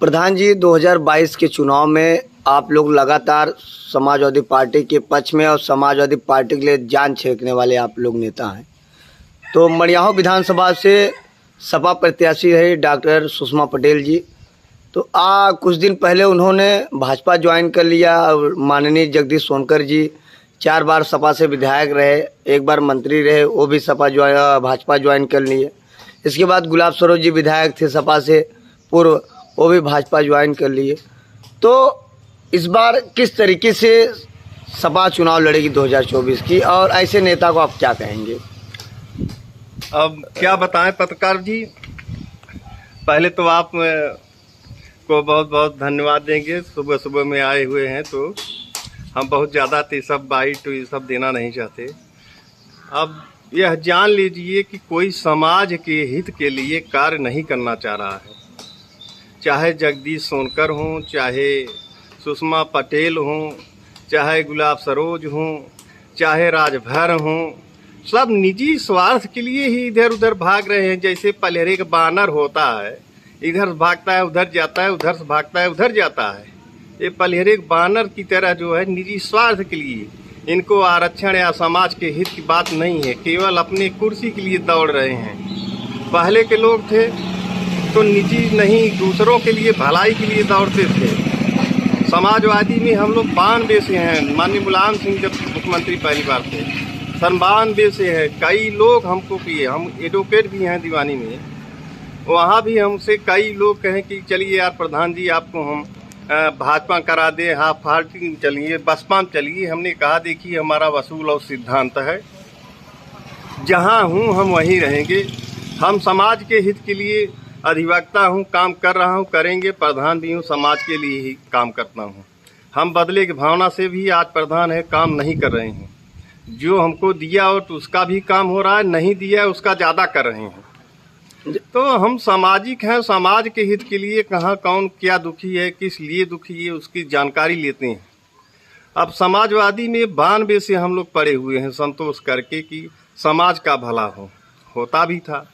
प्रधान जी, 2022 के चुनाव में आप लोग लगातार समाजवादी पार्टी के पक्ष में और समाजवादी पार्टी के लिए जान छेंकने वाले आप लोग नेता हैं। तो मड़ियाहू विधानसभा से सपा प्रत्याशी रही डॉक्टर सुषमा पटेल जी। तो कुछ दिन पहले उन्होंने भाजपा ज्वाइन कर लिया और माननीय जगदीश सोनकर जी 4 बार सपा से विधायक रहे, 1 बार मंत्री रहे, वो भी भाजपा ज्वाइन कर लिए। इसके बाद गुलाब सरोज जी विधायक थे सपा से पूर्व, वो भी भाजपा ज्वाइन कर लिए। तो इस बार किस तरीके से सपा चुनाव लड़ेगी 2024 की, और ऐसे नेता को आप क्या कहेंगे? अब क्या बताएं पत्रकार जी, पहले तो आप को बहुत बहुत धन्यवाद देंगे। सुबह सुबह में आए हुए हैं तो हम बहुत ज़्यादा सब बाइट तो ये सब देना नहीं चाहते। अब यह जान लीजिए कि कोई समाज के हित के लिए कार्य नहीं करना चाह रहा है। चाहे जगदीश सोनकर हों, चाहे सुषमा पटेल हों, चाहे गुलाब सरोज हों, चाहे राजभर हों, सब निजी स्वार्थ के लिए ही इधर उधर भाग रहे हैं। जैसे पलहरे का बानर होता है, इधर भागता है उधर जाता है, उधर से भागता है उधर जाता है। ये पलहरे के बानर की तरह जो है निजी स्वार्थ के लिए, इनको आरक्षण या समाज के हित की बात नहीं है, केवल अपने कुर्सी के लिए दौड़ रहे हैं। पहले के लोग थे तो निजी नहीं, दूसरों के लिए भलाई के लिए दौड़ते थे। समाजवादी में हम लोग 92 से हैं। माननीय मुलायम सिंह जब मुख्यमंत्री पहली बार थे, 92 से है। कई लोग हमको किए, हम एडवोकेट भी हैं दीवानी में, वहाँ भी हमसे कई लोग कहें कि चलिए यार प्रधान जी आपको हम भाजपा करा दे, हाँ पार्टी चलिए, बसपा में चलिए। हमने कहा देखिए हमारा वसूल और सिद्धांत है, जहाँ हूँ हम वहीं रहेंगे। हम समाज के हित के लिए अधिवक्ता हूँ, काम कर रहा हूँ, करेंगे। प्रधान भी हूँ, समाज के लिए ही काम करता हूँ। हम बदले की भावना से भी आज प्रधान है काम नहीं कर रहे हैं। जो हमको दिया और तो उसका भी काम हो रहा है, नहीं दिया है उसका ज़्यादा कर रहे हैं। तो हम सामाजिक हैं, समाज के हित के लिए कहाँ कौन क्या दुखी है, किस लिए दुखी है, उसकी जानकारी लेते हैं। अब समाजवादी में 92 से हम लोग पड़े हुए हैं संतोष करके कि समाज का भला होता भी था।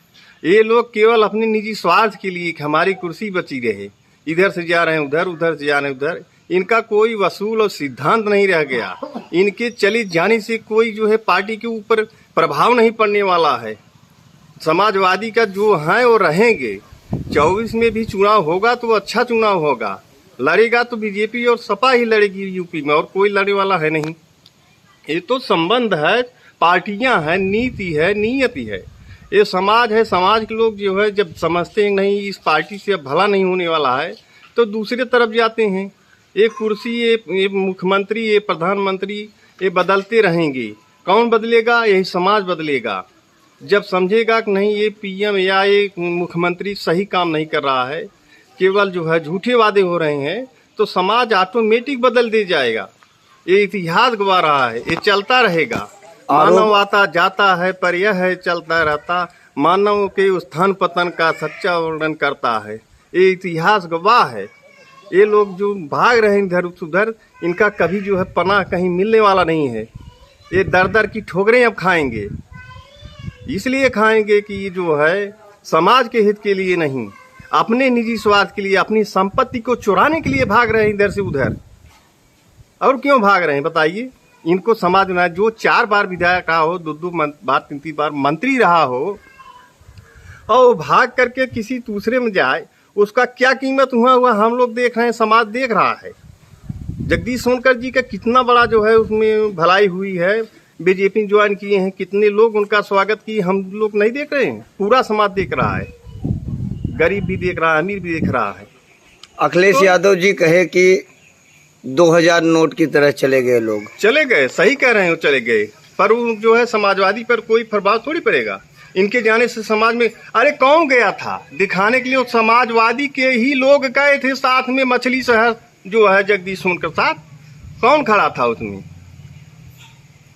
ये लोग केवल अपने निजी स्वार्थ के लिए हमारी कुर्सी बची रहे, इधर से जा रहे हैं उधर, उधर से जा रहे हैं उधर। इनका कोई वसूल और सिद्धांत नहीं रह गया। इनके चले जाने से कोई जो है पार्टी के ऊपर प्रभाव नहीं पड़ने वाला है। समाजवादी का जो है वो रहेंगे। 24 में भी चुनाव होगा तो अच्छा चुनाव होगा, लड़ेगा तो बीजेपी और सपा ही लड़ेगी यूपी में, और कोई लड़ने वाला है नहीं। ये तो संबंध है, पार्टियां हैं, नीति है, नियति है। ये समाज है, समाज के लोग जो है जब समझते हैं नहीं इस पार्टी से अब भला नहीं होने वाला है तो दूसरे तरफ जाते हैं। एक कुर्सी, ये मुख्यमंत्री, ये प्रधानमंत्री, ये बदलते रहेंगे। कौन बदलेगा? यही समाज बदलेगा। जब समझेगा कि नहीं ये पीएम या ये मुख्यमंत्री सही काम नहीं कर रहा है, केवल जो है झूठे वादे हो रहे हैं, तो समाज ऑटोमेटिक बदल दे जाएगा। ये इतिहास गवा रहा है, ये चलता रहेगा। मानव आता जाता है पर यह है चलता रहता, मानव के उत्थान पतन का सच्चा वर्णन करता है। ये इतिहास गवाह है। ये लोग जो भाग रहे हैं इधर उधर, इनका कभी जो है पनाह कहीं मिलने वाला नहीं है। ये दर दर की ठोकरें अब खाएंगे। इसलिए खाएंगे कि ये जो है समाज के हित के लिए नहीं, अपने निजी स्वार्थ के लिए, अपनी संपत्ति को चुराने के लिए भाग रहे हैं इधर से उधर। और क्यों भाग रहे हैं बताइए? इनको समाज में जो 4 बार विधायक रहा हो, 2 बार 3 बार मंत्री रहा हो, और भाग करके किसी दूसरे में जाए, उसका क्या कीमत हुआ हम लोग देख रहे हैं, समाज देख रहा है। जगदीश सोनकर जी का कितना बड़ा जो है उसमें भलाई हुई है, बीजेपी ज्वाइन किए हैं, कितने लोग उनका स्वागत किए, हम लोग नहीं देख रहे हैं? पूरा समाज देख रहा है, गरीब भी देख रहा है, अमीर भी देख रहा है। अखिलेश यादव जी कहे कि 2000 नोट की तरह चले गए लोग। चले गए, सही कह रहे हैं, वो चले गए, पर वो जो है समाजवादी पर कोई प्रभाव थोड़ी पड़ेगा इनके जाने से। समाज में अरे कौन गया था दिखाने के लिए? वो समाजवादी के ही लोग गए थे साथ में। मछली शहर जो है जगदीश सोनकर साथ कौन खड़ा था उसमें?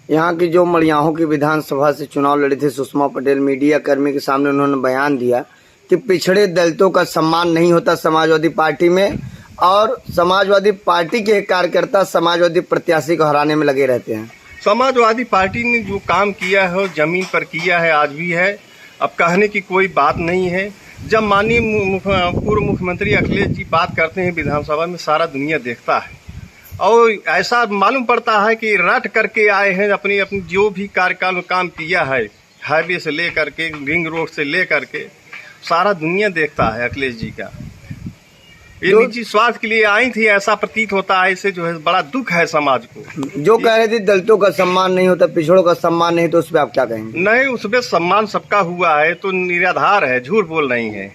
यहाँ की जो मड़ियाहू की विधानसभा से चुनाव लड़ी थी सुषमा पटेल, मीडिया कर्मी के सामने उन्होंने बयान दिया कि पिछड़े दलितों का सम्मान नहीं होता समाजवादी पार्टी में, और समाजवादी पार्टी के कार्यकर्ता समाजवादी प्रत्याशी को हराने में लगे रहते हैं। समाजवादी पार्टी ने जो काम किया है जमीन पर किया है, आज भी है। अब कहने की कोई बात नहीं है। जब माननीय पूर्व मुख्यमंत्री अखिलेश जी बात करते हैं विधानसभा में, सारा दुनिया देखता है और ऐसा मालूम पड़ता है कि रट करके आए हैं। अपनी अपनी जो भी कार्यकाल में काम किया है, हाईवे से ले करके, रिंग रोड से ले करके, सारा दुनिया देखता है अखिलेश जी का। ये निजी स्वार्थ के लिए आई थी, ऐसा प्रतीत होता है। इससे जो है बड़ा दुख है समाज को। जो कह रहे थे दलितों का सम्मान नहीं होता, पिछड़ों का सम्मान नहीं, तो उस पर आप क्या कहेंगे? नहीं, उसमें सम्मान सबका हुआ है, तो निराधार है, झूठ बोल रही है।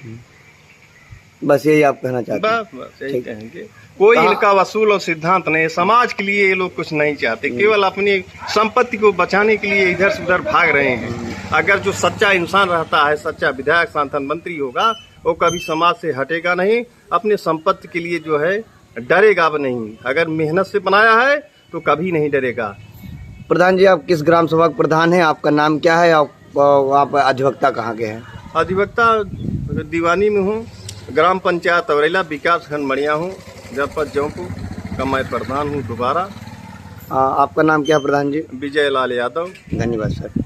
बस यही आप कहना चाहते हैं? बस यही कहेंगे। कोई इनका वसूल और सिद्धांत नहीं, समाज के लिए ये लोग कुछ नहीं चाहते, केवल अपनी संपत्ति को बचाने के लिए इधर से उधर भाग रहे हैं। अगर जो सच्चा इंसान रहता है, सच्चा विधायक सांसद मंत्री होगा, वो कभी समाज से हटेगा नहीं, अपने संपत्ति के लिए जो है डरेगा भी नहीं। अगर मेहनत से बनाया है तो कभी नहीं डरेगा। प्रधान जी, आप किस ग्राम सभा के प्रधान हैं? आपका नाम क्या है? आप अधिवक्ता कहाँ के हैं? अधिवक्ता दीवानी में हूँ, ग्राम पंचायत अवरेला, विकास खंड मड़िया हूँ, जनपद जौनपुर का मैं प्रधान हूँ दोबारा। आपका नाम क्या है प्रधान जी? विजय लाल यादव। धन्यवाद सर।